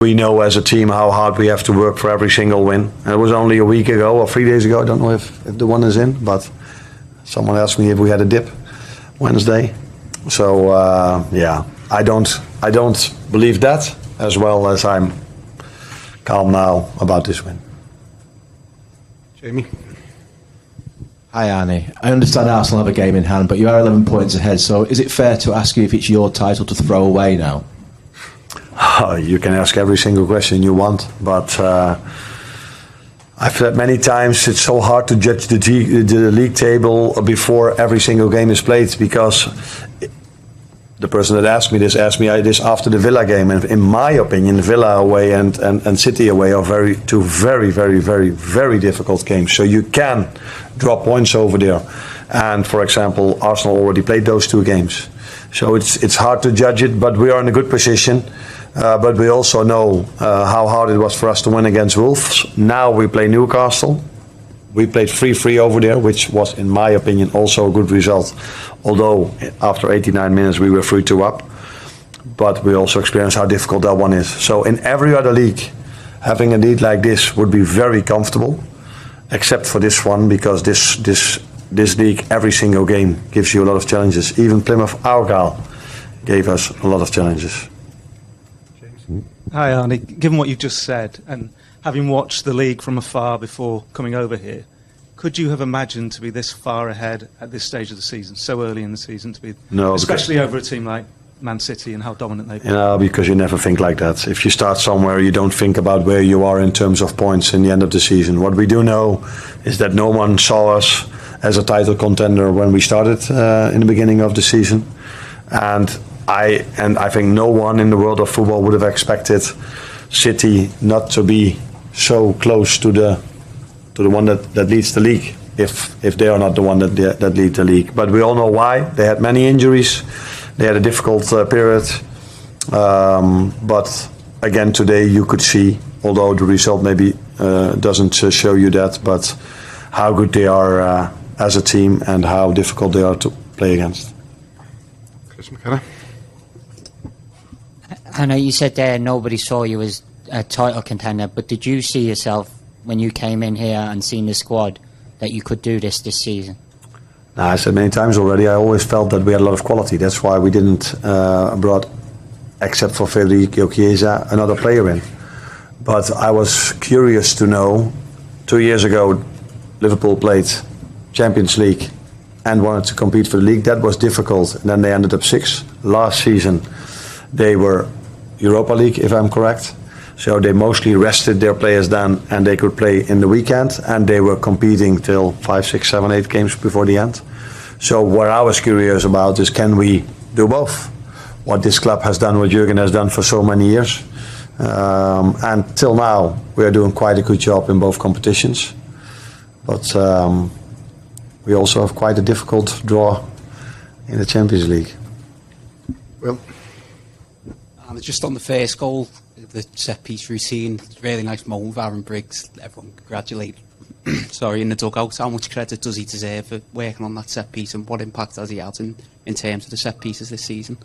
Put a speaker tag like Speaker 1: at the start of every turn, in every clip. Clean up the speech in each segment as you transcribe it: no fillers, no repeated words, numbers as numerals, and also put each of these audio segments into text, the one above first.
Speaker 1: We know as a team how hard we have to work for every single win. And it was only a week ago or 3 days ago, I don't know if the one is in, but someone asked me if we had a dip Wednesday. So yeah, I don't believe that, as well as I'm calm now about this win.
Speaker 2: Jamie?
Speaker 3: Hi Arne, I understand Arsenal have a game in hand, but you are 11 points ahead, so is it fair to ask you if it's your title to throw away now?
Speaker 1: You can ask every single question you want, but I've said many times it's so hard to judge the league table before every single game is played, because the person that asked me this after the Villa game, and in my opinion, Villa away and City away are two very difficult games. So you can drop points over there, and for example, Arsenal already played those two games, so it's hard to judge it. But we are in a good position. But we also know how hard it was for us to win against Wolves. Now we play Newcastle. We played 3-3 over there, which was, in my opinion, also a good result. Although after 89 minutes we were 3-2 up. But we also experienced how difficult that one is. So in every other league, having a lead like this would be very comfortable, except for this one, because this league, every single game gives you a lot of challenges. Even Plymouth Argyle gave us a lot of challenges.
Speaker 4: Hi Arne, given what you've just said, and having watched the league from afar before coming over here, could you have imagined to be this far ahead at this stage of the season, so early in the season, to be,
Speaker 1: no,
Speaker 4: especially over a team like Man City and how dominant they've been?
Speaker 1: No, because you never think like that. If you start somewhere, you don't think about where you are in terms of points in the end of the season. What we do know is that no one saw us as a title contender when we started in the beginning of the season, and I think no one in the world of football would have expected City not to be so close to the one that leads the league, if they are not the one that lead the league. But we all know why. They had many injuries. They had a difficult period. But again, today you could see, although the result maybe doesn't show you that, but how good they are as a team and how difficult they are to play against.
Speaker 2: Chris McKenna?
Speaker 5: I know you said there nobody saw you as a title contender, but did you see yourself when you came in here and seen the squad that you could do this season?
Speaker 1: I said many times already, I always felt that we had a lot of quality. That's why we didn't brought, except for Federico Chiesa, another player in. But I was curious to know, 2 years ago Liverpool played Champions League and wanted to compete for the league. That was difficult, and then they ended up 6th. Last season they were Europa League, if I'm correct. So they mostly rested their players then, and they could play in the weekend, and they were competing till 5, 6, 7, 8 games before the end. So what I was curious about is, can we do both? What this club has done, what Jurgen has done for so many years. And till now, we are doing quite a good job in both competitions. But we also have quite a difficult draw in the Champions League.
Speaker 2: Well,
Speaker 6: and just on the first goal, the set piece routine, really nice moment with Aaron Briggs. Everyone congratulate. Sorry, in the dugout. How much credit does he deserve for working on that set piece, and what impact has he had in terms of the set pieces this season?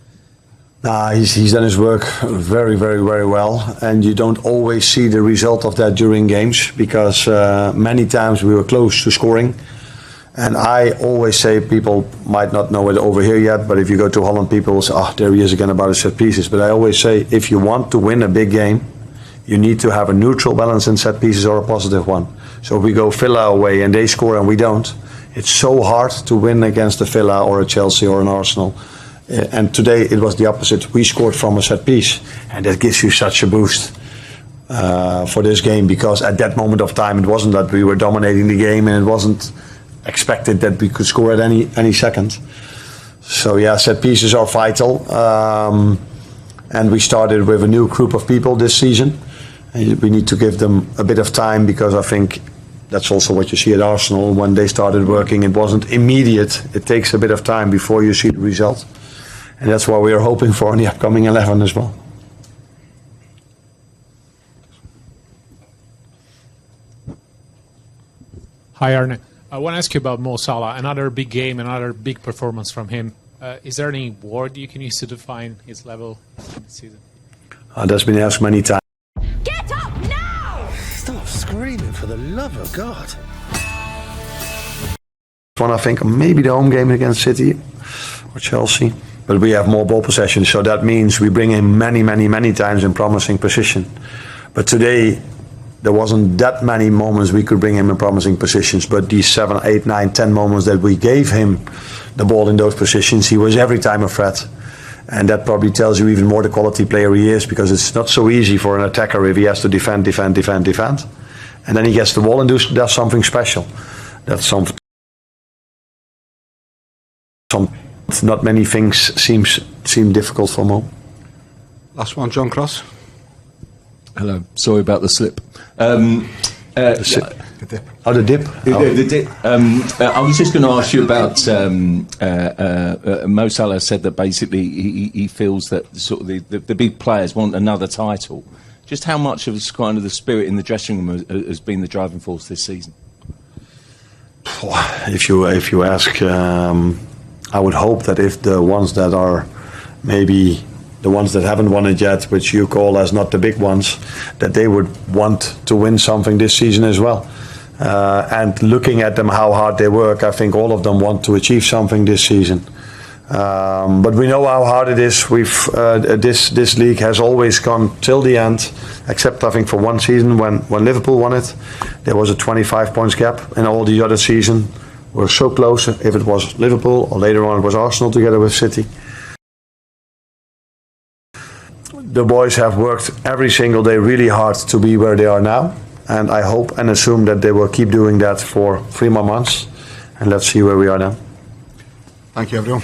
Speaker 1: He's done his work very well, and you don't always see the result of that during games, because many times we were close to scoring. And I always say, people might not know it over here yet, but if you go to Holland, people will say, oh, there he is again about his set pieces. But I always say, if you want to win a big game, you need to have a neutral balance in set pieces or a positive one. So if we go Villa away and they score and we don't, it's so hard to win against a Villa or a Chelsea or an Arsenal. And today it was the opposite. We scored from a set piece, and that gives you such a boost for this game, because at that moment of time it wasn't that we were dominating the game, and it wasn't expected that we could score at any second. So yeah, set pieces are vital, and we started with a new group of people this season, and we need to give them a bit of time, because I think that's also what you see at Arsenal. When they started working, it wasn't immediate. It takes a bit of time before you see the result, and that's what we are hoping for in the upcoming 11 as well.
Speaker 7: Hi Arne. I want to ask you about Mo Salah. Another big game, another big performance from him. Is there any word you can use to define his level this season?
Speaker 1: That's been asked many times.
Speaker 8: for the love of God.
Speaker 1: One, I think, maybe the home game against City or Chelsea. But we have more ball possession, so that means we bring him many times in promising position. But today, there wasn't that many moments we could bring him in promising positions, but these 7, 8, 9, 10 moments that we gave him the ball in those positions, he was every time a threat. And that probably tells you even more the quality player he is, because it's not so easy for an attacker if he has to defend. And then he gets the ball and does something special. That's something. Not many things seem difficult for Mo.
Speaker 2: Last one, John Cross.
Speaker 9: Hello. Sorry about the slip.
Speaker 2: The dip.
Speaker 1: Oh, the dip.
Speaker 9: The dip. I was just going to ask you about Mo Salah said that basically he feels that sort of the big players want another title. Just how much of kind of the spirit in the dressing room has been the driving force this season?
Speaker 1: If you ask, I would hope that if the ones that are maybe the ones that haven't won it yet, which you call as not the big ones, that they would want to win something this season as well. And looking at them, how hard they work, I think all of them want to achieve something this season. But we know how hard it is. This league has always gone till the end, except I think for one season when Liverpool won it, there was a 25 points gap, and all the other season were so close. If it was Liverpool or later on it was Arsenal together with City. The boys have worked every single day really hard to be where they are now, and I hope and assume that they will keep doing that for 3 more months, and let's see where we are now.
Speaker 2: Thank you, everyone.